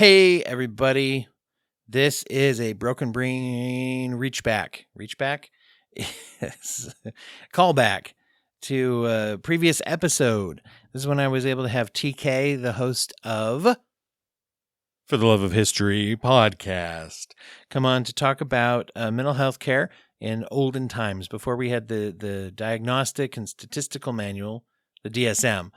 Hey, everybody. This is a Broken Brain reach back. Reach back? Yes. Callback to a previous episode. This is when I was able to have TK, the host of For the Love of History podcast, come on to talk about mental health care in olden times before we had the Diagnostic and Statistical Manual, the DSM,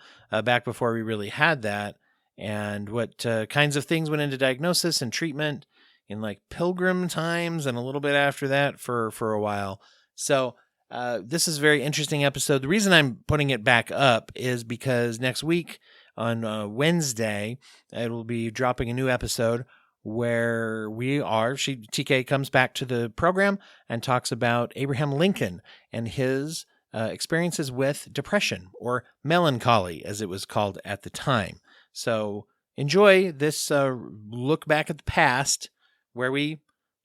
back before we really had that. And what kinds of things went into diagnosis and treatment in like Pilgrim times and a little bit after that for a while. So this is a very interesting episode. The reason I'm putting it back up is because next week on Wednesday, it will be dropping a new episode where TK comes back to the program and talks about Abraham Lincoln and his experiences with depression, or melancholy as it was called at the time. So enjoy this look back at the past, where we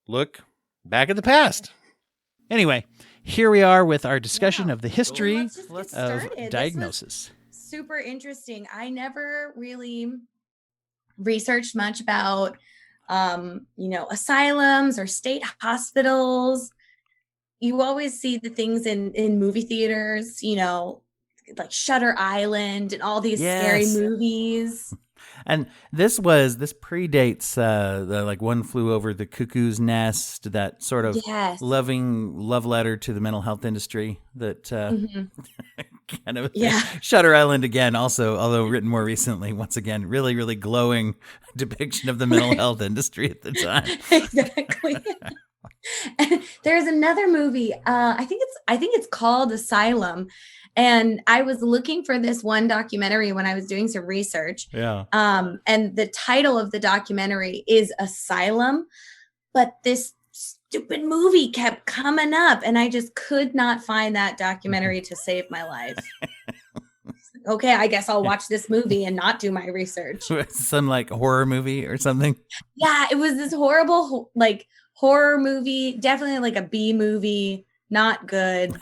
look back at the past. Anyway, here we are with our discussion of the history of diagnosis. Super interesting. I never really researched much about, asylums or state hospitals. You always see the things in movie theaters, like Shutter Island and all these scary movies. And this predates the like One Flew Over the Cuckoo's Nest, that sort of loving love letter to the mental health industry that kind of Shutter Island again, also, although written more recently, once again, really, really glowing depiction of the mental health industry at the time. Exactly. And there's another movie. I think it's called Asylum. And I was looking for this one documentary when I was doing some research. Yeah. And the title of the documentary is Asylum, but this stupid movie kept coming up and I just could not find that documentary to save my life. Okay, I guess I'll watch this movie and not do my research. Some like horror movie or something. Yeah, it was this horrible like horror movie, definitely like a B movie, not good.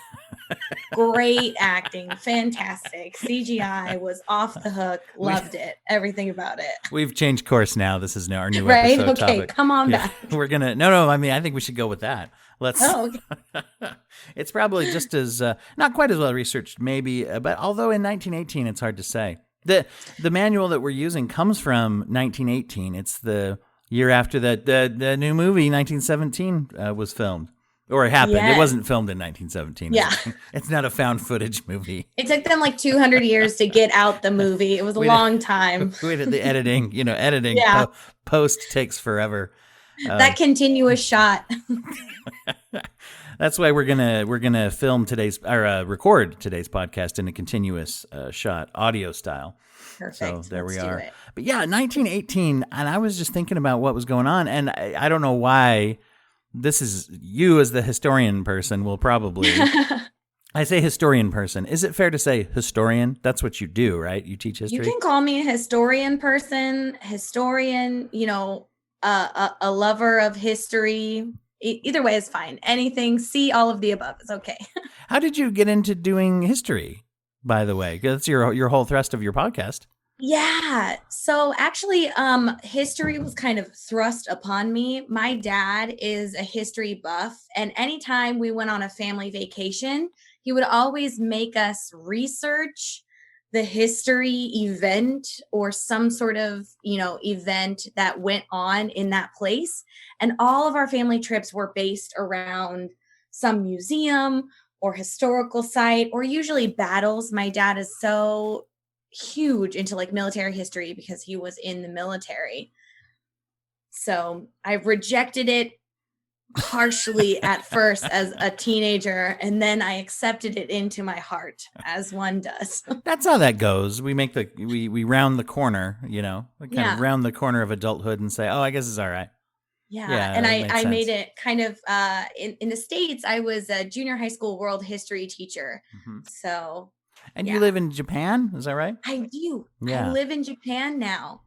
Great acting, fantastic. CGI was off the hook, loved it, everything about it. We've changed course now. This is now our new episode okay, topic. Come on back. We're gonna no. I mean, I think we should go with that. Let's. Oh, okay. It's probably just as not quite as well researched, maybe, but although in 1918, it's hard to say. The manual that we're using comes from 1918. It's the year after that the new movie 1917 was filmed. Or it happened. Yes. It wasn't filmed in 1917. Yeah. It's not a found footage movie. It took them like 200 years to get out the movie. It was a long time. The editing, post takes forever. That continuous shot. That's why we're gonna film record today's podcast in a continuous shot, audio style. Perfect. So there we are. But yeah, 1918, and I was just thinking about what was going on, and I don't know why. This is you as the historian person will probably, I say historian person. Is it fair to say historian? That's what you do, right? You teach history? You can call me a historian person, historian, a lover of history. Either way is fine. Anything, see all of the above is okay. How did you get into doing history, by the way? That's your whole thrust of your podcast. Yeah. So actually, history was kind of thrust upon me. My dad is a history buff, and anytime we went on a family vacation, he would always make us research the history event or some sort of, event that went on in that place. And all of our family trips were based around some museum or historical site, or usually battles. My dad is so huge into like military history because he was in the military. So I rejected it harshly at first as a teenager, and then I accepted it into my heart, as one does. That's how that goes. We make we round the corner, we kind of round the corner of adulthood and say, oh, I guess it's all right. Yeah, and I made it kind of in the States. I was a junior high school world history teacher. Mm-hmm. So. And you live in Japan, is that right? I do. Yeah. I live in Japan now.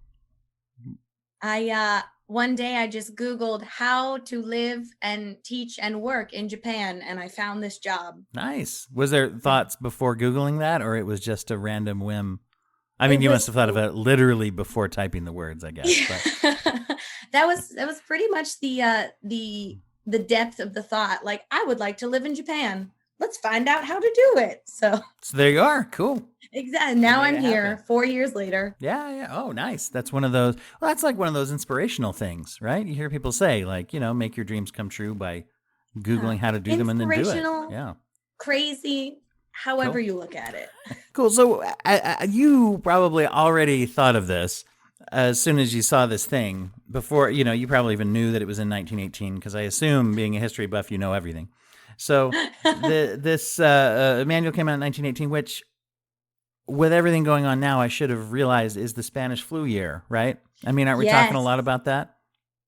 One day I just Googled how to live and teach and work in Japan, and I found this job. Nice. Was there thoughts before Googling that, or it was just a random whim I mean, you must have thought of it literally before typing the words, I guess. But. that was pretty much the depth of the thought. Like, I would like to live in Japan. Let's find out how to do it. So there you are. Cool. Exactly. Now I'm here 4 years later. Yeah. Oh, nice. That's one of those. Well, that's like one of those inspirational things, right? You hear people say, like, make your dreams come true by Googling how to do them and then do it. Yeah. Crazy. However you look at it. Cool. So you probably already thought of this as soon as you saw this thing before, you probably even knew that it was in 1918, because I assume, being a history buff, you know everything. So this manual came out in 1918, which, with everything going on now, I should have realized is the Spanish flu year, right? I mean, aren't we talking a lot about that?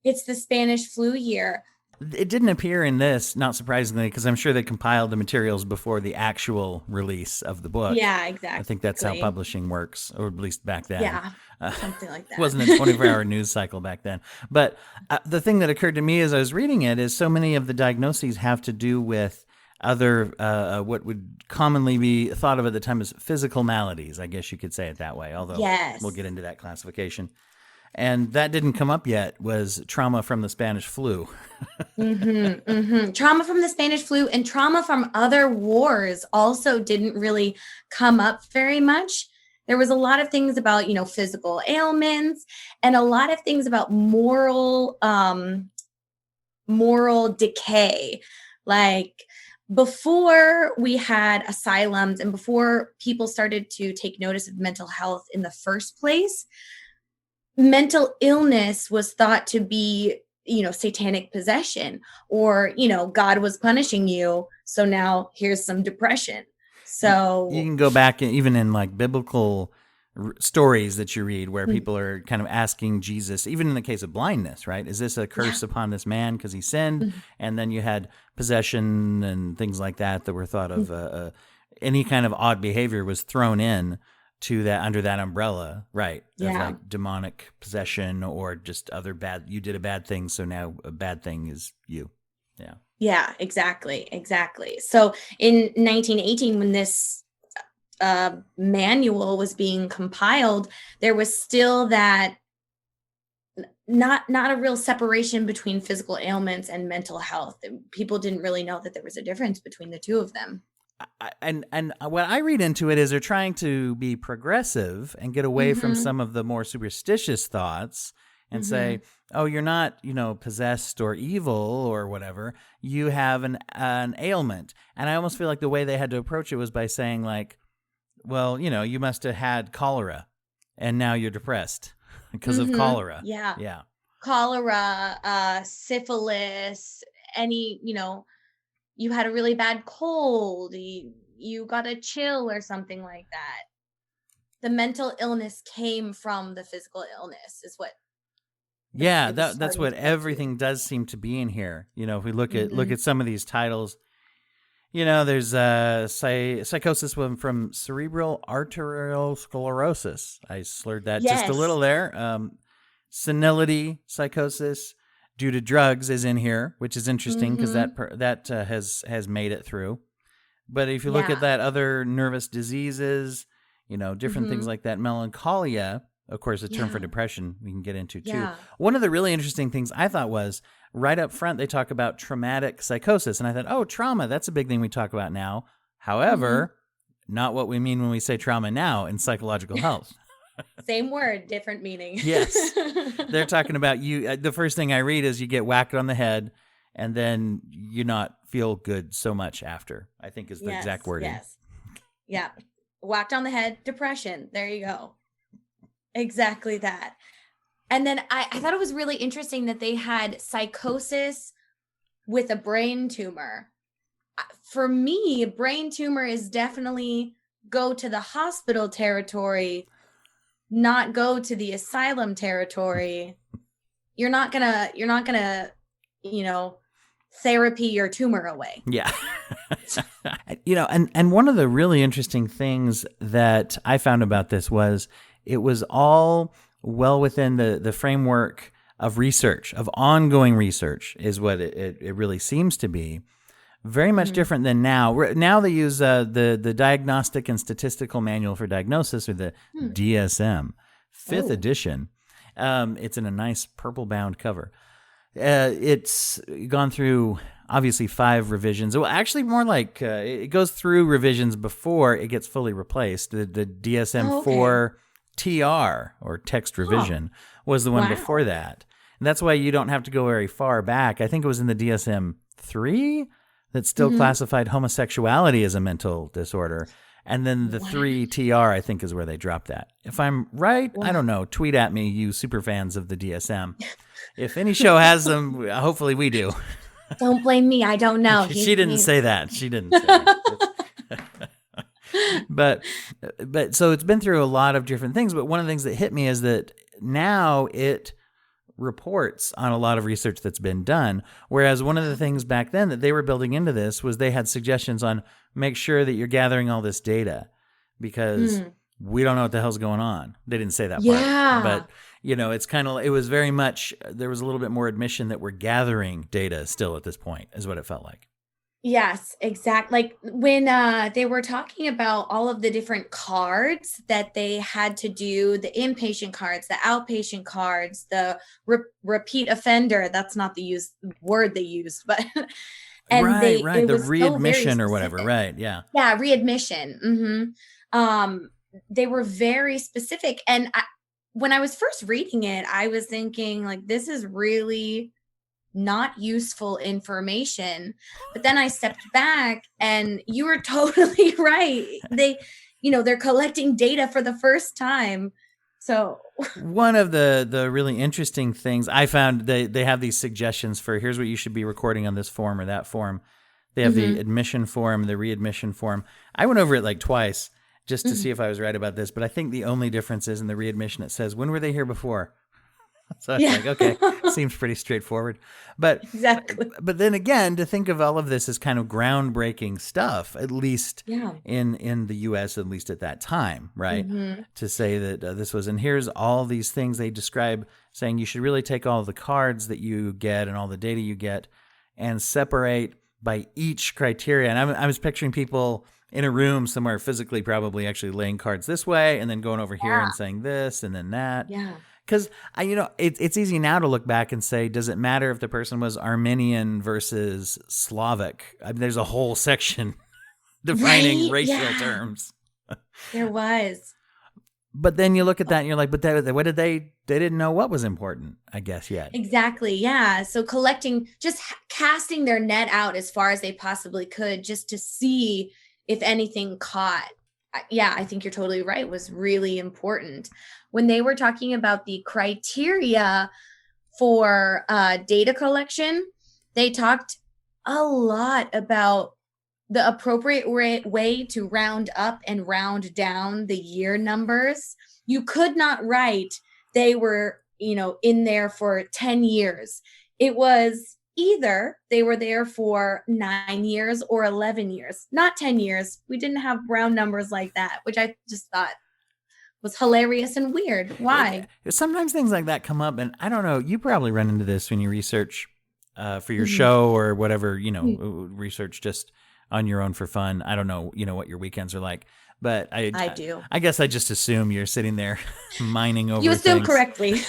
It's the Spanish flu year. It didn't appear in this, not surprisingly, because I'm sure they compiled the materials before the actual release of the book. Yeah, exactly. I think that's how publishing works, or at least back then. Yeah, something like that. It wasn't a 24-hour news cycle back then. But the thing that occurred to me as I was reading it is so many of the diagnoses have to do with other, what would commonly be thought of at the time as physical maladies, I guess you could say it that way, although we'll get into that classification. And that didn't come up yet, was trauma from the Spanish flu. Trauma from the Spanish flu and trauma from other wars also didn't really come up very much. There was a lot of things about, physical ailments, and a lot of things about moral decay. Like, before we had asylums and before people started to take notice of mental health in the first place, mental illness was thought to be, satanic possession, or, God was punishing you. So now here's some depression. So you can go back even in like biblical stories that you read where people are kind of asking Jesus, even in the case of blindness, right? Is this a curse upon this man because he sinned? And then you had possession and things like that were thought of, any kind of odd behavior was thrown in to that, under that umbrella, right? Of like demonic possession, or just other you did a bad thing, so now a bad thing is you. Yeah. Yeah, exactly. So in 1918, when this manual was being compiled, there was still that not a real separation between physical ailments and mental health. People didn't really know that there was a difference between the two of them. And what I read into it is they're trying to be progressive and get away from some of the more superstitious thoughts and say, oh, you're not, possessed or evil or whatever. You have an ailment. And I almost feel like the way they had to approach it was by saying, like, well, you must have had cholera and now you're depressed because of cholera. Yeah. Cholera, syphilis, any, you had a really bad cold, you got a chill or something like that. The mental illness came from the physical illness is what. Yeah, that's what everything does seem to be in here. If we look at some of these titles, there's psychosis from cerebral arterial sclerosis. I slurred that just a little there. Senility psychosis due to drugs is in here, which is interesting because that has made it through. But if you look at that, other nervous diseases, different things like that, melancholia, of course, a term for depression we can get into too. Yeah. One of the really interesting things I thought was right up front, they talk about traumatic psychosis. And I thought, oh, trauma, that's a big thing we talk about now. However, not what we mean when we say trauma now in psychological health. Same word, different meaning. Yes. They're talking about you. The first thing I read is you get whacked on the head and then you not feel good so much after, I think is the exact wording. Yes. Yeah. Whacked on the head, depression. There you go. Exactly that. And then I thought it was really interesting that they had psychosis with a brain tumor. For me, a brain tumor is definitely go to the hospital territory, not go to the asylum territory. You're not gonna, therapy your tumor away. Yeah. And one of the really interesting things that I found about this was it was all well within the framework of research, of ongoing research is what it really seems to be. Very much different than now. Now they use the Diagnostic and Statistical Manual for Diagnosis, or the DSM, 5th edition. It's in a nice purple bound cover. It's gone through obviously 5 revisions. Well, actually more like it goes through revisions before it gets fully replaced. The DSM-4 TR, or text revision, was the one before that. And that's why you don't have to go very far back. I think it was in the DSM-3 that still classified homosexuality as a mental disorder. And then the 3 TR, I think, is where they dropped that. If I'm right, I don't know. Tweet at me, you super fans of the DSM. If any show has them, hopefully we do. Don't blame me. I don't know. She didn't say that. She didn't say that. But so it's been through a lot of different things. But one of the things that hit me is that now it reports on a lot of research that's been done. Whereas one of the things back then that they were building into this was they had suggestions on make sure that you're gathering all this data, because we don't know what the hell's going on. They didn't say that part. But, it was very much, there was a little bit more admission that we're gathering data still at this point, is what it felt like. Yes, exactly. Like when they were talking about all of the different cards that they had to do, the inpatient cards, the outpatient cards, the repeat offender, that's not the word they used, but and right. The readmission or whatever. Right. Yeah. Yeah. Readmission. They were very specific. And when I was first reading it, I was thinking like, this is really not useful information. But then I stepped back and you were totally right. They're collecting data for the first time. So one of the really interesting things I found, they have these suggestions for here's what you should be recording on this form or that form. They have the admission form, the readmission form. I went over it like twice just to see if I was right about this, but I think the only difference is in the readmission, it says, when were they here before? So it's like, okay, seems pretty straightforward. But exactly. But then again, to think of all of this as kind of groundbreaking stuff, at least in the U.S., at least at that time, right? To say that this was, and here's all these things they describe, saying you should really take all the cards that you get and all the data you get and separate by each criteria. And I was picturing people in a room somewhere physically, probably actually laying cards this way and then going over here and saying this and then that. Yeah. Because, it's easy now to look back and say, does it matter if the person was Armenian versus Slavic? I mean, there's a whole section defining racial terms. There was. But then you look at that and you're like, but what did they didn't know what was important, I guess, yet. Exactly. Yeah. So just casting their net out as far as they possibly could just to see if anything caught. Yeah, I think you're totally right. Was really important. When they were talking about the criteria for data collection, they talked a lot about the appropriate way to round up and round down the year numbers. You could not write they were, in there for 10 years. It was either they were there for 9 years or 11 years, not 10 years. We didn't have round numbers like that, which I just thought was hilarious and weird. Why? Sometimes things like that come up, and I don't know, you probably run into this when you research for your show or whatever, research just on your own for fun. I don't know, what your weekends are like, but I do. I guess I just assume you're sitting there mining over You assume things. correctly.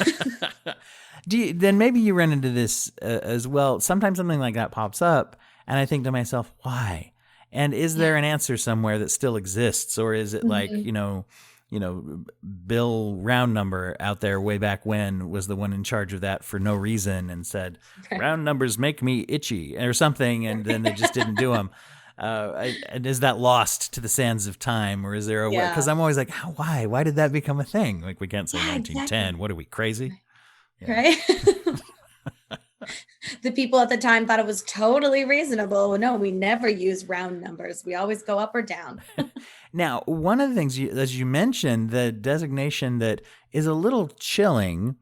Then maybe you run into this as well. Sometimes something like that pops up, and I think to myself, why? And is there an answer somewhere that still exists, or is it like, Bill Round Number out there way back when was the one in charge of that for no reason and said, round numbers make me itchy or something, and then they just didn't do them. And is that lost to the sands of time, or is there a way? Because I'm always like, why? Why did that become a thing? Like, we can't say 1910. Exactly. What are we, crazy? Right? The people at the time thought it was totally reasonable. No, we never use round numbers. We always go up or down. Now, one of the things, as you mentioned, the designation that is a little chilling,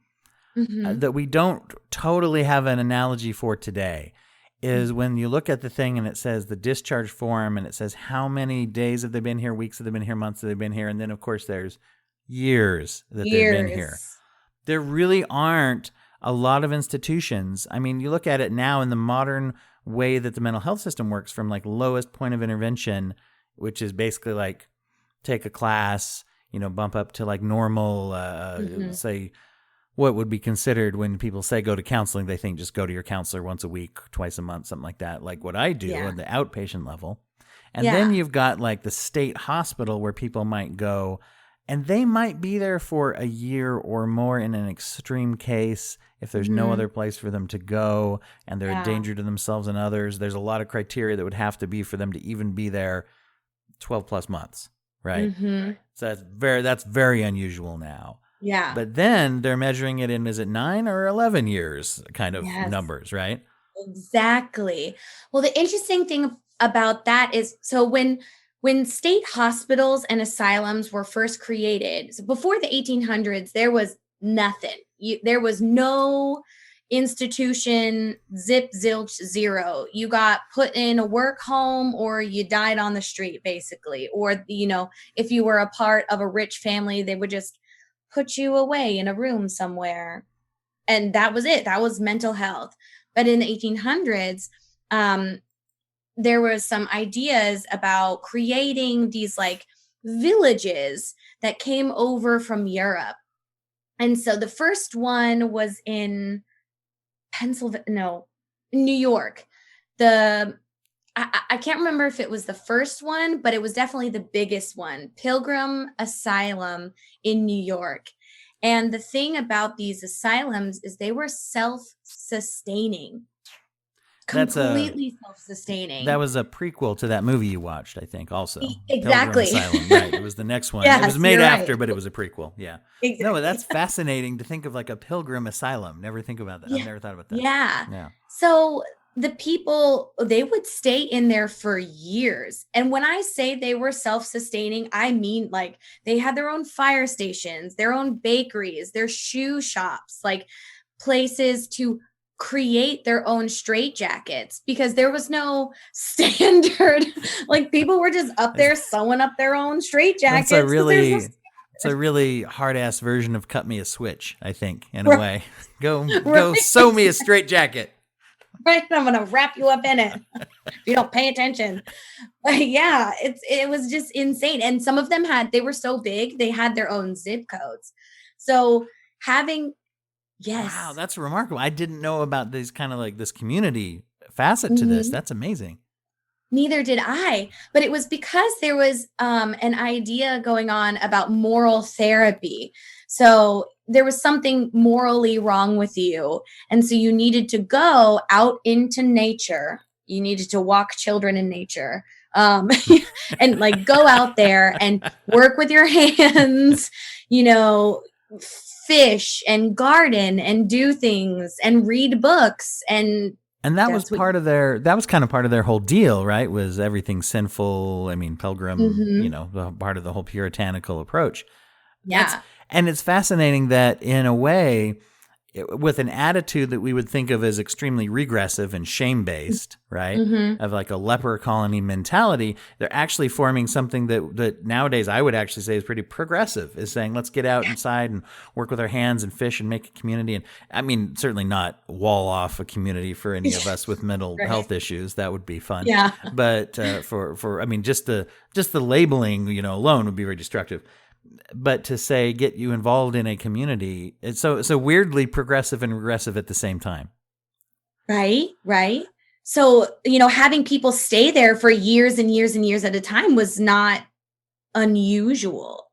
that we don't totally have an analogy for today, is when you look at the thing and it says the discharge form and it says how many days have they been here, weeks have they been here, months have they been here, and then, of course, there's years that they've been here. There really aren't a lot of institutions. I mean, you look at it now in the modern way that the mental health system works from like lowest point of intervention, which is basically like take a class, bump up to like normal, say what would be considered when people say go to counseling, they think just go to your counselor once a week, twice a month, something like that. Like what I do at the outpatient level. And then you've got like the state hospital where people might go and they might be there for a year or more in an extreme case if there's no other place for them to go and they're a danger to themselves and others. There's a lot of criteria that would have to be for them to even be there 12 plus months, right? So that's very unusual now. Yeah. But then they're measuring it in, is it 9 or 11 years kind of numbers, right? Exactly. Well, the interesting thing about that is, so when state hospitals and asylums were first created, so before the 1800s, there was nothing. There was no institution, zip, zilch, zero. You got put in a work home or you died on the street, basically. Or, if you were a part of a rich family, they would just put you away in a room somewhere. And that was it. That was mental health. But in the 1800s, there was some ideas about creating these like villages that came over from Europe. And so the first one was in New York. I can't remember if it was the first one, but it was definitely the biggest one, Pilgrim Asylum in New York. And the thing about these asylums is they were self-sustaining. Completely self-sustaining. That was a prequel to that movie you watched, I think, also. Exactly. Pilgrim Asylum, right. It was the next one. Yes, it was made after, right. but it was a prequel. Yeah. Exactly. No, that's fascinating to think of like a pilgrim asylum. Never think about that. Yeah. I've never thought about that. Yeah. So the people, they would stay in there for years. And when I say they were self-sustaining, I mean like they had their own fire stations, their own bakeries, their shoe shops, like places to create their own straitjackets, because there was no standard. Like people were just up there sewing up their own straitjackets. It's a really hard-ass version of cut me a switch, I think, in a way. Go sew me a straitjacket. Right, I'm gonna wrap you up in it if you don't pay attention. But yeah, it was just insane. And some of them they were so big, they had their own zip codes. So wow, that's remarkable. I didn't know about these kind of like this community facet to this. That's amazing. Neither did I, but it was because there was an idea going on about moral therapy. So there was something morally wrong with you. And so you needed to go out into nature. You needed to walk children in nature and like go out there and work with your hands, fish and garden and do things and read books. And that was kind of part of their whole deal, right? Was everything sinful? I mean, Pilgrim, part of the whole puritanical approach. Yeah. And it's fascinating that in a way, with an attitude that we would think of as extremely regressive and shame-based, right? Of like a leper colony mentality, they're actually forming something that nowadays I would actually say is pretty progressive, is saying, let's get out inside and work with our hands and fish and make a community. And I mean, certainly not wall off a community for any of us with mental health issues. That would be fun. Yeah. But for I mean, just the labeling, alone would be very destructive. But to say get you involved in a community, it's so weirdly progressive and regressive at the same time. Right. So, having people stay there for years and years and years at a time was not unusual.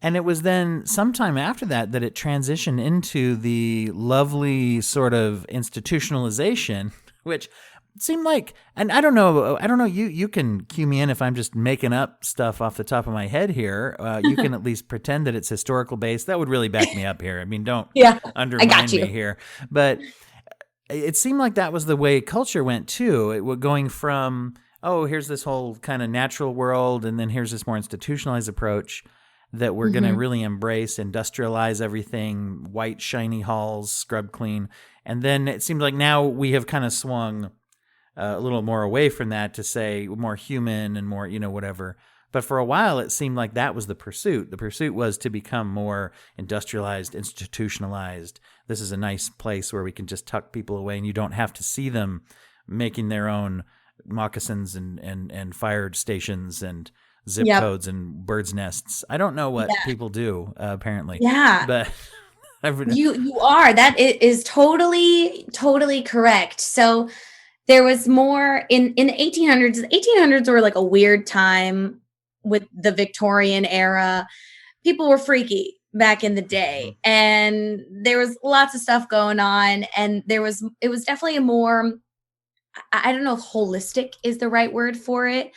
And it was then sometime after that it transitioned into the lovely sort of institutionalization, which seemed like, and I don't know, you can cue me in if I'm just making up stuff off the top of my head here. You can at least pretend that it's historical based. That would really back me up here. I mean, don't undermine me here. But it seemed like that was the way culture went too. It was going from, here's this whole kind of natural world, and then here's this more institutionalized approach that we're going to really embrace, industrialize everything, white, shiny halls, scrub clean. And then it seemed like now we have kind of swung a little more away from that to say more human and more, whatever. But for a while, it seemed like that was the pursuit. The pursuit was to become more industrialized, institutionalized. This is a nice place where we can just tuck people away and you don't have to see them making their own moccasins and fire stations and zip Yep. codes and birds' nests. I don't know what people do, apparently. Yeah. But you are. That is totally correct. So there was more in the 1800s. The 1800s were like a weird time with the Victorian era. People were freaky back in the day, and there was lots of stuff going on, and it was definitely a more, I don't know if holistic is the right word for it,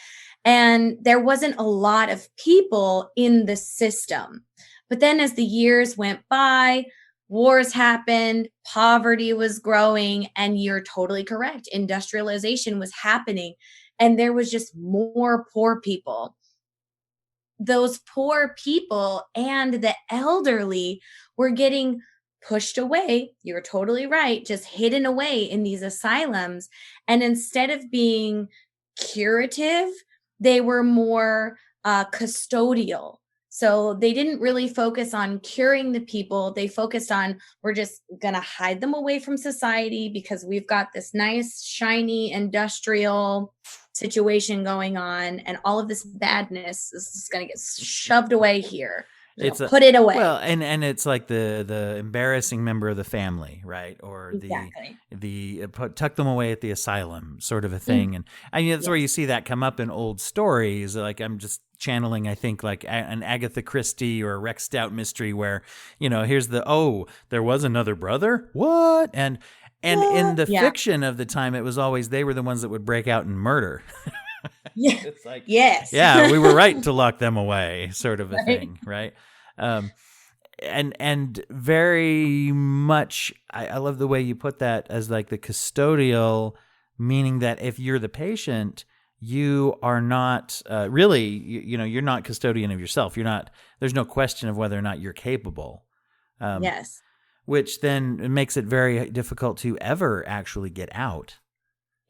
and there wasn't a lot of people in the system. But then as the years went by, wars happened, poverty was growing, and you're totally correct, industrialization was happening, and there was just more poor people. Those poor people and the elderly were getting pushed away. You're totally right, just hidden away in these asylums. And instead of being curative, they were more custodial. So they didn't really focus on curing the people. They focused on, we're just going to hide them away from society because we've got this nice, shiny, industrial situation going on, and all of this badness is going to get shoved away here. Put it away. Well, and it's like the embarrassing member of the family, right? Or the tuck them away at the asylum sort of a thing. And I mean, that's where you see that come up in old stories. Like, I'm just channeling, I think, like an Agatha Christie or a Rex Stout mystery where, here's there was another brother? What? And in the fiction of the time, it was always they were the ones that would break out and murder. Yeah. It's like, yes. Yeah, we were right to lock them away, sort of a thing, right? And very much, I love the way you put that as like the custodial, meaning that if you're the patient, you are not really, you're not custodian of yourself. There's no question of whether or not you're capable. Yes. Which then makes it very difficult to ever actually get out.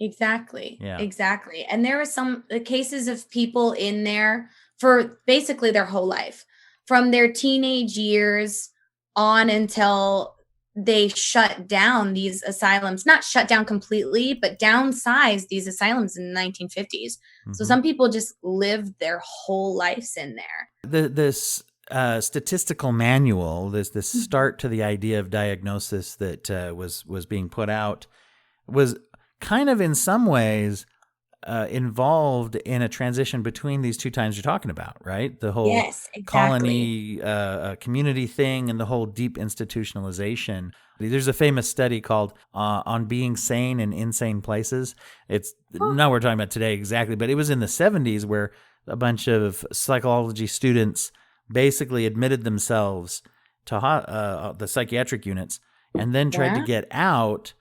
Exactly. Yeah. Exactly. And there were some cases of people in there for basically their whole life, from their teenage years on until they shut down these asylums, not shut down completely, but downsized these asylums in the 1950s. Mm-hmm. So some people just lived their whole lives in there. This statistical manual, this start to the idea of diagnosis that was being put out, was kind of in some ways involved in a transition between these two times you're talking about, right? The whole colony community thing and the whole deep institutionalization. There's a famous study called On Being Sane in Insane Places. It's not what we're talking about today exactly, but it was in the 70s where a bunch of psychology students basically admitted themselves to the psychiatric units and then tried to get out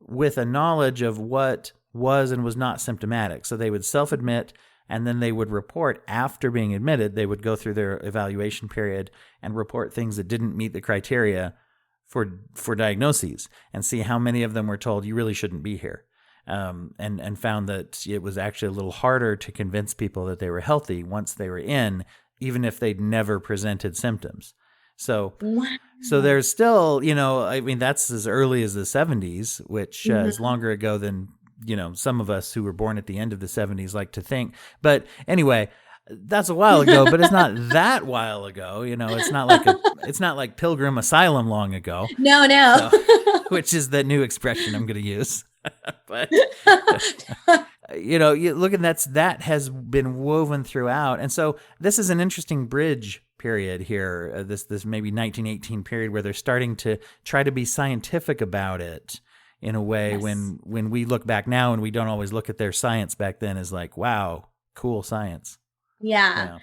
with a knowledge of what was and was not symptomatic. So they would self-admit, and then they would report after being admitted. They would go through their evaluation period and report things that didn't meet the criteria for diagnoses, and see how many of them were told, you really shouldn't be here. And found that it was actually a little harder to convince people that they were healthy once they were in, even if they'd never presented symptoms. So there's still, I mean, that's as early as the 70s, which is longer ago than, some of us who were born at the end of the 70s like to think. But anyway, that's a while ago, but it's not that while ago. It's not like Pilgrim Asylum long ago. No. So, which is the new expression I'm going to use. But you look, and that has been woven throughout. And so this is an interesting bridge period here, this maybe 1918 period where they're starting to try to be scientific about it in a way. When we look back now, and we don't always look at their science back then as like, wow, cool science. Yeah.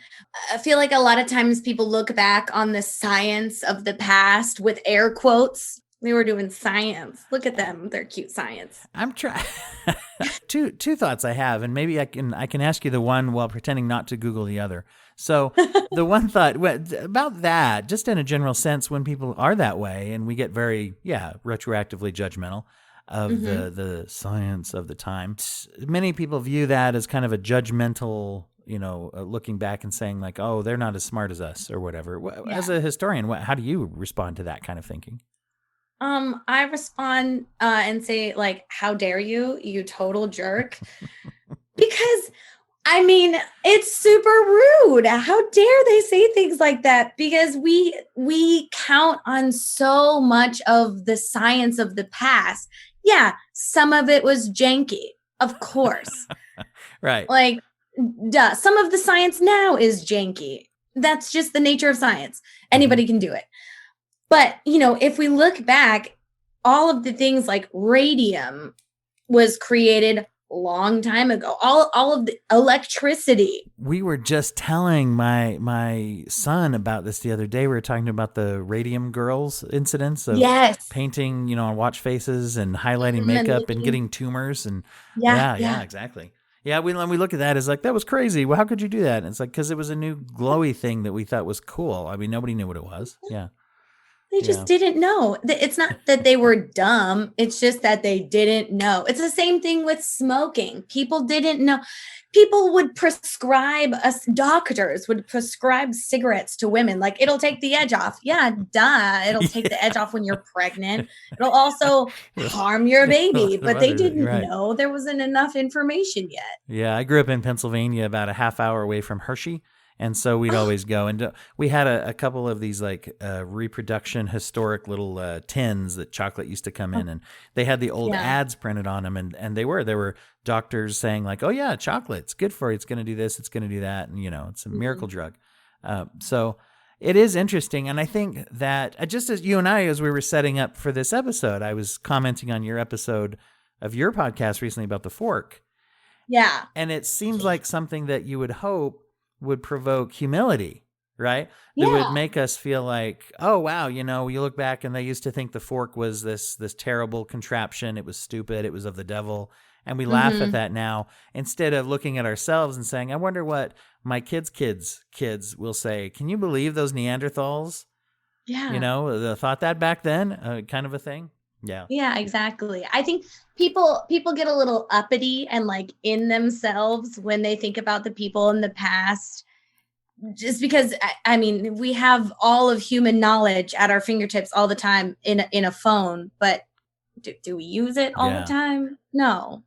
I feel like a lot of times people look back on the science of the past with air quotes. They were doing science. Look at them. They're cute science. I'm trying. Two thoughts I have, and maybe I can ask you the one while pretending not to Google the other. So the one thought about that, just in a general sense, when people are that way, and we get very, retroactively judgmental of the science of the time. Many people view that as kind of a judgmental, looking back and saying like, oh, they're not as smart as us or whatever. As a historian, how do you respond to that kind of thinking? I respond and say, like, how dare you, you total jerk? Because I mean, it's super rude. How dare they say things like that? Because we count on so much of the science of the past. Yeah, some of it was janky, of course. Right. Like, duh. Some of the science now is janky. That's just the nature of science. Anybody can do it. But, if we look back, all of the things like radium was created long time ago. All of the electricity. We were just telling my son about this the other day. We were talking about the Radium Girls incidents of painting, on watch faces and highlighting makeup and getting tumors and yeah, exactly. Yeah, when we look at that, it's like, that was crazy. Well, how could you do that? And it's like, because it was a new glowy thing that we thought was cool. I mean, nobody knew what it was. Yeah. They just didn't know. It's not that they were dumb. It's just that they didn't know. It's the same thing with smoking. People didn't know. People would prescribe doctors would prescribe cigarettes to women. Like, it'll take the edge off. Yeah, duh. It'll take the edge off when you're pregnant. It'll also harm your baby. But they didn't know. There wasn't enough information yet. Yeah, I grew up in Pennsylvania, about a half hour away from Hershey. And so we'd always go, and we had a couple of these like reproduction historic little tins that chocolate used to come in, and they had the old ads printed on them, and there were doctors saying like, oh yeah, chocolate, it's good for you, it's going to do this, it's going to do that, and it's a miracle drug. So it is interesting, and I think that just as you and I, as we were setting up for this episode, I was commenting on your episode of your podcast recently about the fork. Yeah, and it seems like something that you would hope would provoke humility, right? That would make us feel like, oh wow, you look back and they used to think the fork was this terrible contraption. It was stupid. It was of the devil. And we laugh at that now, instead of looking at ourselves and saying, I wonder what my kids' will say. Can you believe those Neanderthals? Yeah. Thought that back then, kind of a thing. Yeah. Yeah, exactly. I think people get a little uppity and like in themselves when they think about the people in the past, just because I mean, we have all of human knowledge at our fingertips all the time in a phone, but do we use it all the time? No.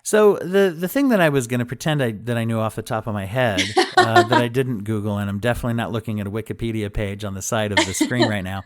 So the thing that I was going to pretend that I knew off the top of my head that I didn't Google, and I'm definitely not looking at a Wikipedia page on the side of the screen right now.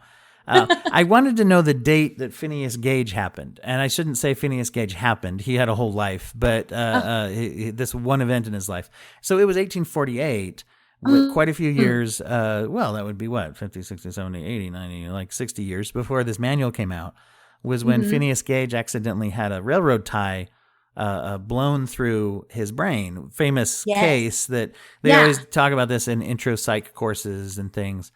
I wanted to know the date that Phineas Gage happened. And I shouldn't say Phineas Gage happened. He had a whole life, but this one event in his life. So it was 1848, with quite a few years. Well, that would be what, 50, 60, 70, 80, 90, like 60 years before this manual came out, was when Phineas Gage accidentally had a railroad tie blown through his brain. Famous case that they always talk about this in intro psych courses and things.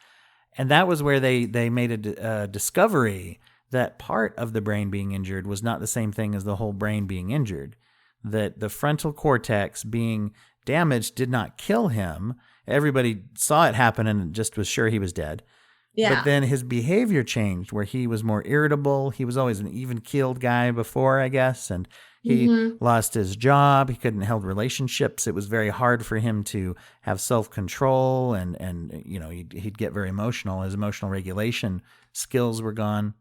And that was where they made a discovery that part of the brain being injured was not the same thing as the whole brain being injured. That the frontal cortex being damaged did not kill him. Everybody saw it happen and just was sure he was dead. Yeah. But then his behavior changed, where he was more irritable. He was always an even-keeled guy before, I guess, and he lost his job. He couldn't hold relationships. It was very hard for him to have self-control, and he'd get very emotional. His emotional regulation skills were gone.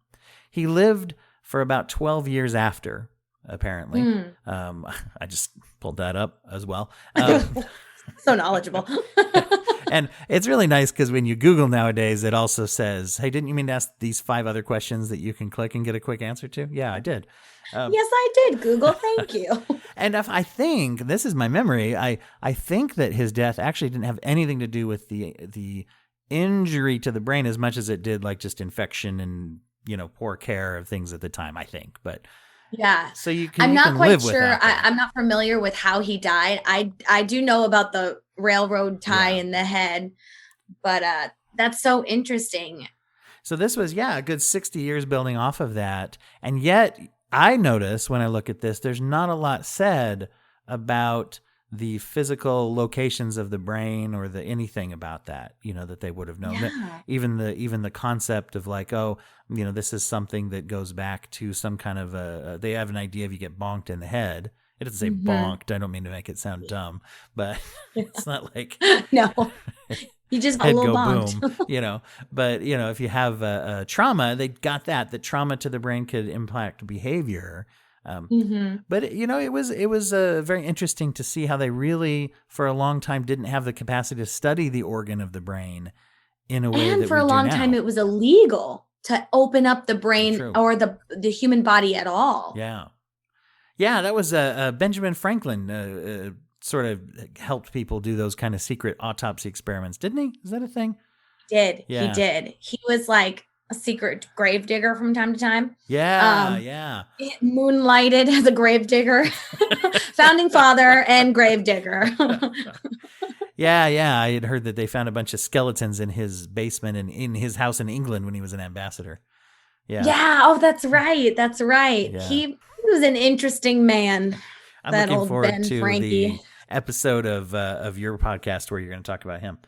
He lived for about 12 years after, apparently. I just pulled that up as well. So knowledgeable. And it's really nice because when you Google nowadays, it also says, hey, didn't you mean to ask these 5 other questions that you can click and get a quick answer to? Yeah, I did. Yes, I did, Google. Thank you. And if I think, this is my memory, I think that his death actually didn't have anything to do with the injury to the brain as much as it did like just infection and, poor care of things at the time, I think. But yeah. So you can. I'm not quite sure. That, I'm not familiar with how he died. I do know about the railroad tie in the head, but that's so interesting. So this was a good 60 years building off of that, and yet I notice when I look at this, there's not a lot said about the physical locations of the brain or anything about that, that they would have known. Yeah. Even the concept of like, this is something that goes back to some kind of they have an idea if you get bonked in the head. It doesn't say bonked. I don't mean to make it sound dumb, but it's not like no. You just got a head little go bonked. boom, But, if you have a trauma, they got that trauma to the brain could impact behavior. But, it was very interesting to see how they really, for a long time, didn't have the capacity to study the organ of the brain in a way that we do now. And for a long time, it was illegal to open up the brain or the human body at all. Yeah. Yeah, that was Benjamin Franklin sort of helped people do those kind of secret autopsy experiments, didn't he? Is that a thing? He did. He was like a secret grave digger from time to time. Yeah. Moonlighted as a grave digger, founding father and grave digger. Yeah. I had heard that they found a bunch of skeletons in his basement and in his house in England when he was an ambassador. Yeah. Yeah. Oh, that's right. Yeah. He was an interesting man. I'm looking forward to the episode of your podcast where you're going to talk about him.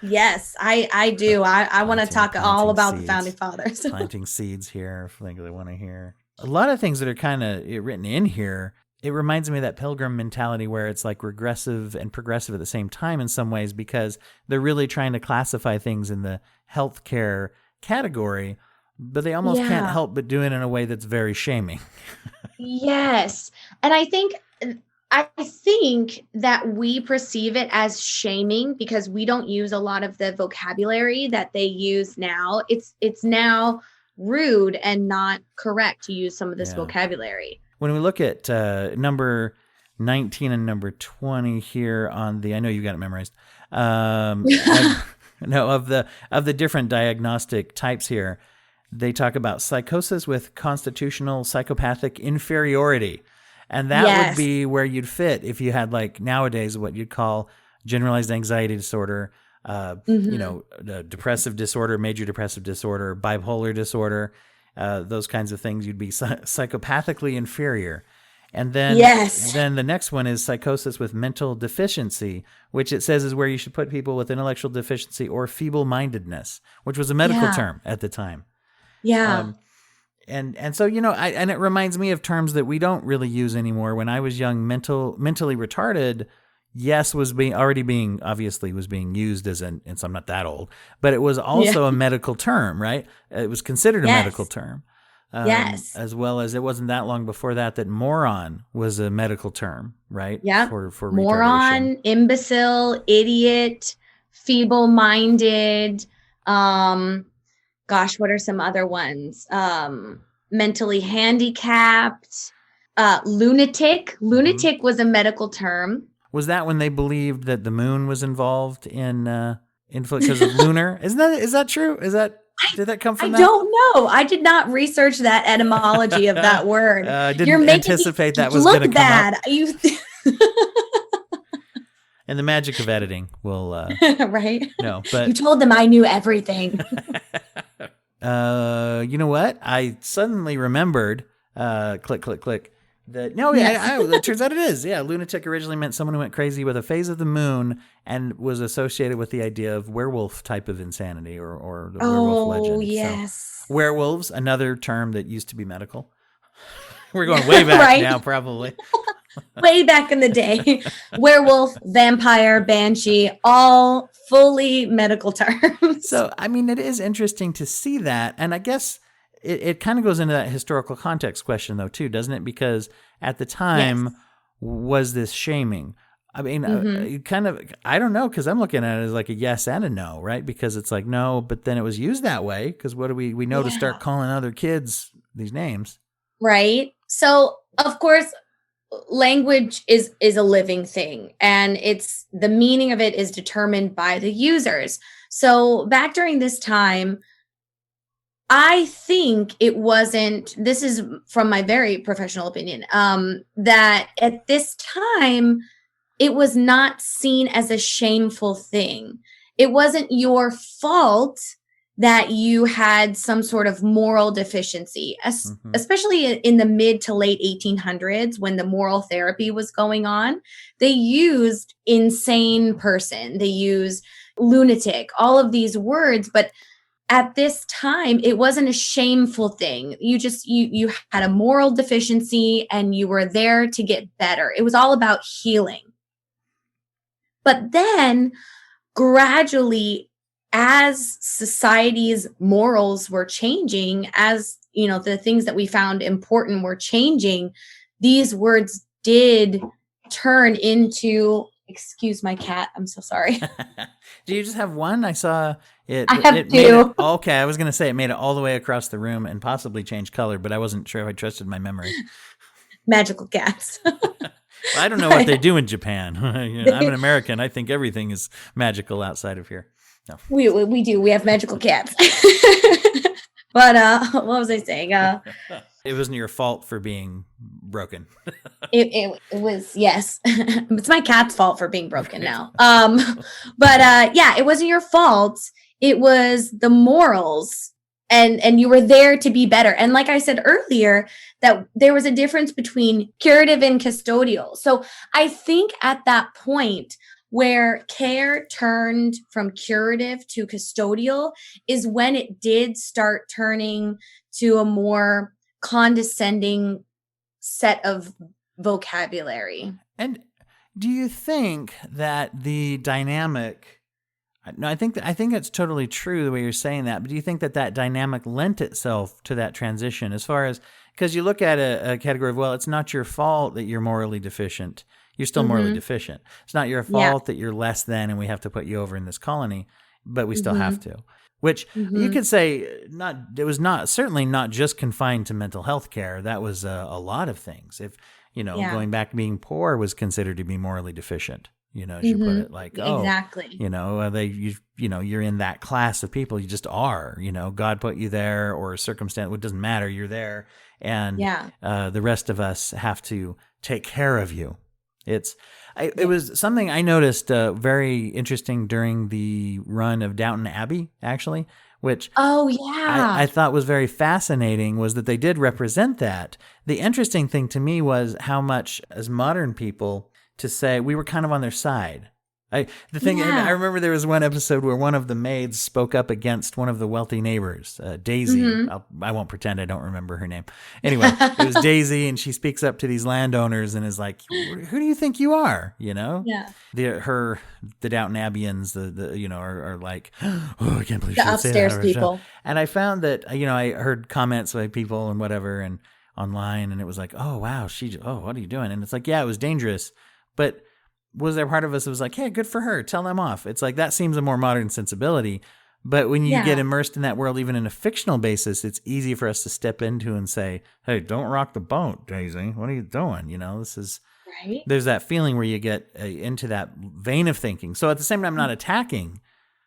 Yes, I do. I want to talk all about the founding fathers. Planting seeds here. I think they want to hear a lot of things that are kind of written in here. It reminds me of that pilgrim mentality where it's like regressive and progressive at the same time in some ways, because they're really trying to classify things in the healthcare category, but they almost can't help but do it in a way that's very shaming. Yes. And I think that we perceive it as shaming because we don't use a lot of the vocabulary that they use now. It's now rude and not correct to use some of this vocabulary. When we look at number 19 and number 20 here on the, I know you got it memorized. Of the different diagnostic types here, they talk about psychosis with constitutional psychopathic inferiority. And that would be where you'd fit if you had, like, nowadays what you'd call generalized anxiety disorder, depressive disorder, major depressive disorder, bipolar disorder, those kinds of things. You'd be psychopathically inferior. And then, then the next one is psychosis with mental deficiency, which it says is where you should put people with intellectual deficiency or feeble-mindedness, which was a medical term at the time. Yeah. And so, and it reminds me of terms that we don't really use anymore. When I was young, mentally retarded, was being used as and so I'm not that old, but it was also a medical term, right? It was considered a medical term. As well as it wasn't that long before that moron was a medical term, right? Yeah. For moron, imbecile, idiot, feeble-minded, what are some other ones? Mentally handicapped, lunatic. Lunatic was a medical term. Was that when they believed that the moon was involved in because of lunar? Is that true? Did that come from that? I don't know. I did not research that etymology of that word. Didn't anticipate that was going to come up. And the magic of editing will right. No, but you told them I knew everything. You know what? I suddenly remembered. Click. That it turns out it is. Yeah, lunatic originally meant someone who went crazy with a phase of the moon and was associated with the idea of werewolf type of insanity or the werewolf legend. Oh yes, werewolves, another term that used to be medical. We're going way back now, probably. Way back in the day. Werewolf, vampire, banshee, all fully medical terms. So, I mean, it is interesting to see that. And I guess it kind of goes into that historical context question, though, too, doesn't it? Because at the time, was this shaming? I mean, I don't know, because I'm looking at it as like a yes and a no, right? Because it's like, no, but then it was used that way. Because what do we know to start calling other kids these names? Right. So, of course, language is a living thing, and it's the meaning of it is determined by the users. So back during this time, I think it wasn't, this is from my very professional opinion, that at this time, it was not seen as a shameful thing. It wasn't your fault that you had some sort of moral deficiency, especially in the mid to late 1800s when the moral therapy was going on. They used insane person, they used lunatic, all of these words, but at this time, it wasn't a shameful thing. You had a moral deficiency and you were there to get better. It was all about healing. But then gradually, as society's morals were changing, as the things that we found important were changing, these words did turn into, excuse my cat, I'm so sorry. Do you just have one? I saw it. I have it two. Made it, okay, I was going to say it made it all the way across the room and possibly changed color, but I wasn't sure if I trusted my memory. Magical cats. I don't know what they do in Japan. I'm an American. I think everything is magical outside of here. No. We do. We have magical cats. But what was I saying? It wasn't your fault for being broken. It was, yes. It's my cat's fault for being broken now. But yeah, it wasn't your fault. It was the morals, and you were there to be better. And like I said earlier, that there was a difference between curative and custodial. So I think at that point where care turned from curative to custodial is when it did start turning to a more condescending set of vocabulary. And do you think that the dynamic, no, I think it's totally true the way you're saying that, but do you think that that dynamic lent itself to that transition as far as, because you look at a category of, well, it's not your fault that you're morally deficient. You're still morally deficient. It's not your fault that you're less than and we have to put you over in this colony, but we still have to. Which you could say it was certainly not just confined to mental health care. That was a lot of things. If, going back to being poor was considered to be morally deficient, as you put it, like, exactly. You're in that class of people. You just are, God put you there, or a circumstance, it doesn't matter. You're there. And the rest of us have to take care of you. It was something I noticed very interesting during the run of Downton Abbey, actually, which I thought was very fascinating, was that they did represent that. The interesting thing to me was how much, as modern people, to say we were kind of on their side. I remember there was one episode where one of the maids spoke up against one of the wealthy neighbors, Daisy. I won't pretend I don't remember her name. Anyway, it was Daisy, and she speaks up to these landowners and is like, "Who do you think you are?" Yeah. The Downton Abbeyans, are like, "Oh, I can't believe the upstairs people." And I found that I heard comments by people and whatever and online, and it was like, "Oh wow, what are you doing?" And it's like, yeah, it was dangerous, but was there part of us that was like, hey, good for her, tell them off? It's like, that seems a more modern sensibility. But when you get immersed in that world, even in a fictional basis, it's easy for us to step into and say, hey, don't rock the boat, Daisy. What are you doing? This is, right. There's that feeling where you get into that vein of thinking. So at the same time, I'm not attacking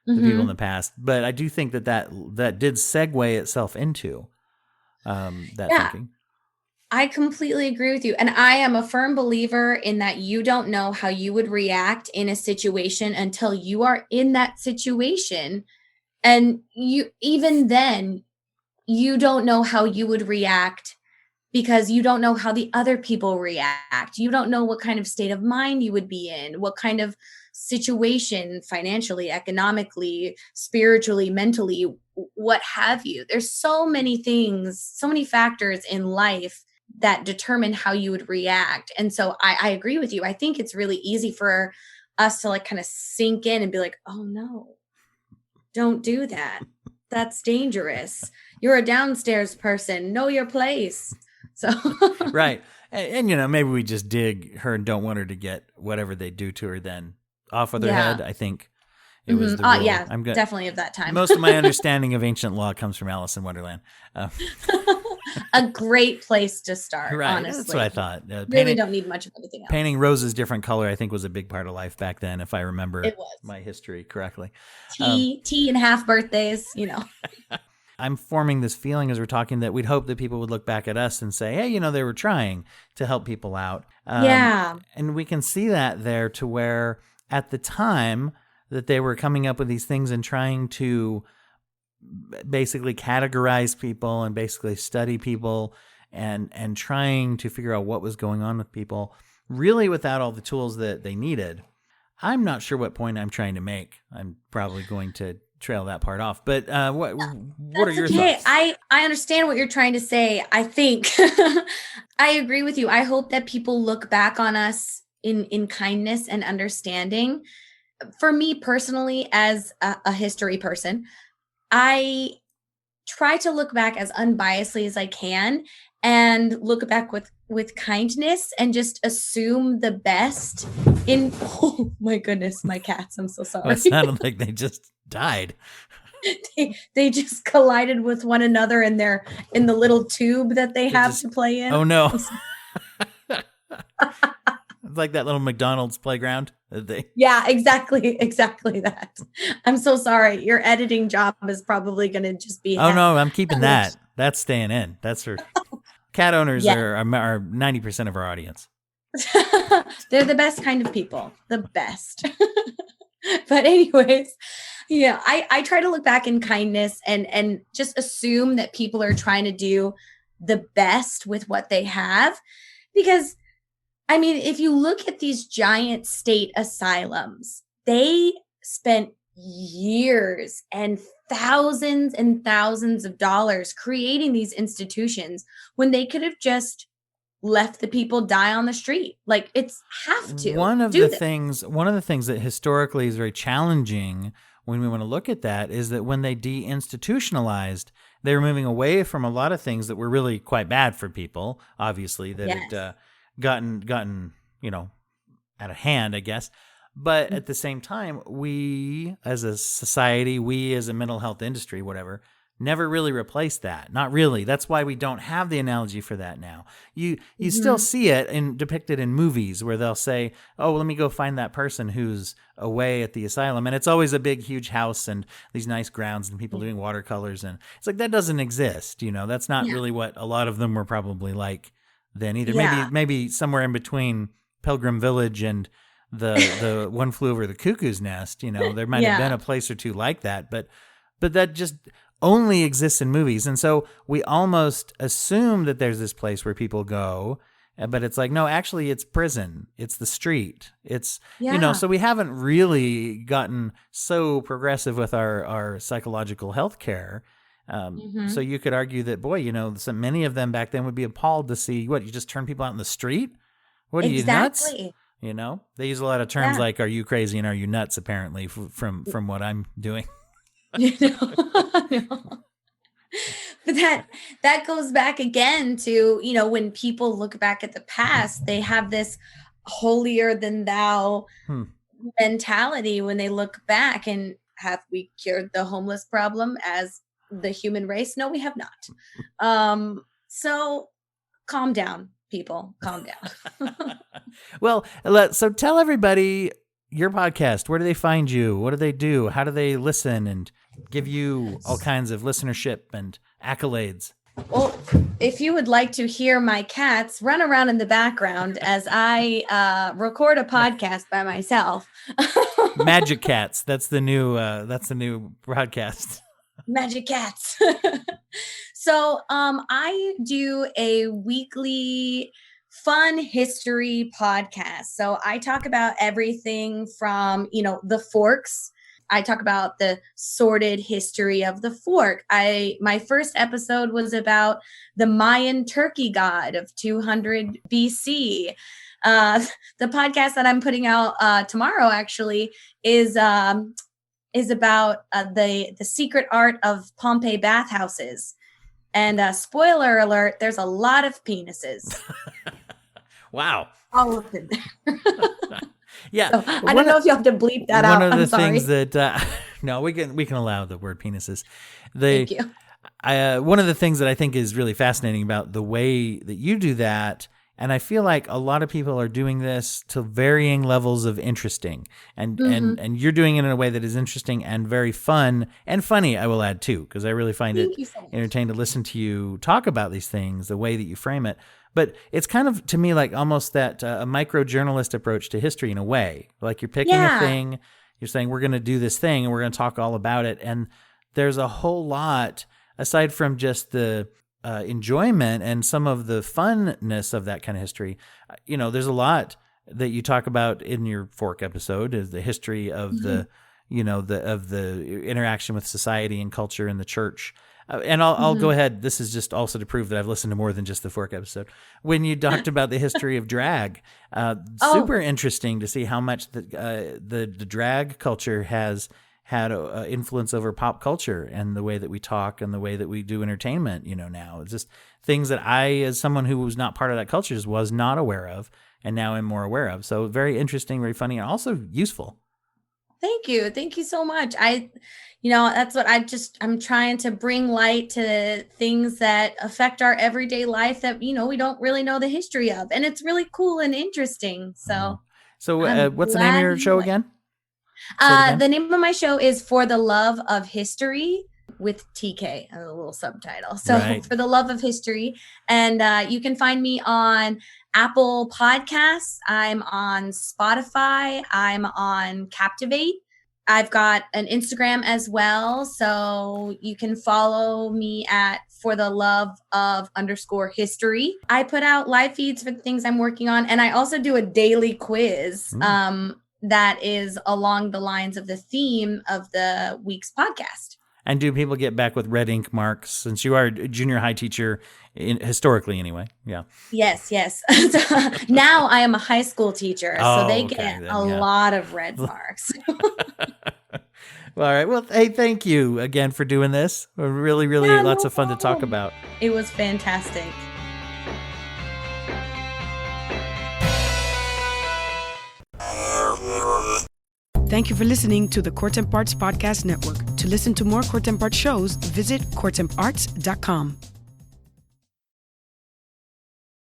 the people in the past, but I do think that did segue itself into that thinking. I completely agree with you. And I am a firm believer in that you don't know how you would react in a situation until you are in that situation. And even then, you don't know how you would react because you don't know how the other people react. You don't know what kind of state of mind you would be in, what kind of situation, financially, economically, spiritually, mentally, what have you. There's so many things, so many factors in life that determine how you would react. And so I agree with you. I think it's really easy for us to like kind of sink in and be like, oh no, don't do that. That's dangerous. You're a downstairs person. Know your place. So right. And maybe we just dig her and don't want her to get whatever they do to her then off with her head. I think it was the rule. Yeah, I'm definitely of that time. Most of my understanding of ancient law comes from Alice in Wonderland. A great place to start, right. Honestly. That's what I thought. Really don't need much of anything else. Painting roses different color, I think, was a big part of life back then, if I remember my history correctly. Tea and half birthdays, I'm forming this feeling as we're talking that we'd hope that people would look back at us and say, hey, they were trying to help people out. And we can see that there to where at the time that they were coming up with these things and trying to basically categorize people and basically study people and trying to figure out what was going on with people, really without all the tools that they needed. I'm not sure what point I'm trying to make. I'm probably going to trail that part off. But what are your thoughts? I understand what you're trying to say. I think I agree with you. I hope that people look back on us in kindness and understanding. for me personally, as a history person, I try to look back as unbiasedly as I can and look back with kindness and just assume the best in oh my goodness, my cats, I'm so sorry. Well, it sounded like they just died. They just collided with one another in the little tube that they have to play in. Oh no. It's like that little McDonald's playground. Yeah, exactly that. I'm so sorry. Your editing job is probably going to just be. Oh no, I'm keeping that. That's staying in. That's for cat owners are 90% of our audience. They're the best kind of people. The best. But anyways, yeah, I try to look back in kindness and just assume that people are trying to do the best with what they have, because I mean, if you look at these giant state asylums, they spent years and thousands of dollars creating these institutions when they could have just left the people die on the street. Like, it's have to. One of the things that historically is very challenging when we want to look at that is that when they deinstitutionalized, they were moving away from a lot of things that were really quite bad for people, obviously, that had gotten out of hand, I guess. But at the same time, we as a society, we as a mental health industry, whatever, never really replaced that. Not really. That's why we don't have the analogy for that now. You still see it depicted in movies where they'll say, oh, let me go find that person who's away at the asylum. And it's always a big, huge house and these nice grounds and people doing watercolors. And it's like, that doesn't exist. That's not really what a lot of them were probably like then either. Maybe somewhere in between Pilgrim Village and the One Flew Over the Cuckoo's Nest, there might have been a place or two like that, but that just only exists in movies. And so we almost assume that there's this place where people go, but it's like, no, actually it's prison. It's the street. It's, so we haven't really gotten so progressive with our psychological health care. So you could argue that, boy, so many of them back then would be appalled to see you just turn people out in the street. What are you, nuts? They use a lot of terms like, are you crazy and are you nuts, apparently, from what I'm doing. But that goes back again to, when people look back at the past, they have this holier than thou mentality when they look back. And have we cured the homeless problem as the human race? No, we have not. So calm down, people, calm down. Well, so tell everybody your podcast. Where do they find you? What do they do? How do they listen and give you all kinds of listenership and accolades? Well, if you would like to hear my cats run around in the background as I record a podcast by myself. Magic Cats. That's the new broadcast. Magic Cats. So I do a weekly fun history podcast. So I talk about everything from, the forks. I talk about the sordid history of the fork. My first episode was about the Mayan turkey god of 200 BC. The podcast that I'm putting out tomorrow actually is about the secret art of Pompeii bathhouses. And spoiler alert, there's a lot of penises. Wow. All of them there. Yeah. So, I don't know if you have to bleep that out. One of the things that, no, we can allow the word penises. Thank you. One of the things that I think is really fascinating about the way that you do that, and I feel like a lot of people are doing this to varying levels of interesting, and you're doing it in a way that is interesting and very fun and funny, I will add too, because I really find it entertaining to listen to you talk about these things, the way that you frame it. But it's kind of, to me, like almost that a micro-journalist approach to history in a way. Like you're picking a thing, you're saying, we're going to do this thing, and we're going to talk all about it. And there's a whole lot, aside from just the enjoyment and some of the funness of that kind of history, there's a lot that you talk about in your fork episode, is the history of the interaction with society and culture and the church. And I'll go ahead. This is just also to prove that I've listened to more than just the Fork episode. When you talked about the history of drag, super interesting to see how much the drag culture has had influence over pop culture and the way that we talk and the way that we do entertainment. Now it's just things that I, as someone who was not part of that culture, was not aware of, and now I'm more aware of. So very interesting, very funny, and also useful. Thank you. Thank you so much. That's what I'm trying to bring light to things that affect our everyday life that, we don't really know the history of. And it's really cool and interesting. So, what's the name of your show again? The name of my show is For the Love of History with TK, a little subtitle. So For the Love of History. And you can find me on Apple Podcasts. I'm on Spotify. I'm on Captivate. I've got an Instagram as well. So you can follow me at For the Love of _history. I put out live feeds for the things I'm working on. And I also do a daily quiz that is along the lines of the theme of the week's podcast. And do people get back with red ink marks, since you are a junior high teacher, historically anyway? Yeah. Yes. Now I am a high school teacher, so they get a lot of red marks. All right. Well, hey, thank you again for doing this. Really, lots of fun to talk about. It was fantastic. Thank you for listening to the Court and Parts Podcast Network. To listen to more Court and Parts shows, visit courtandarts.com.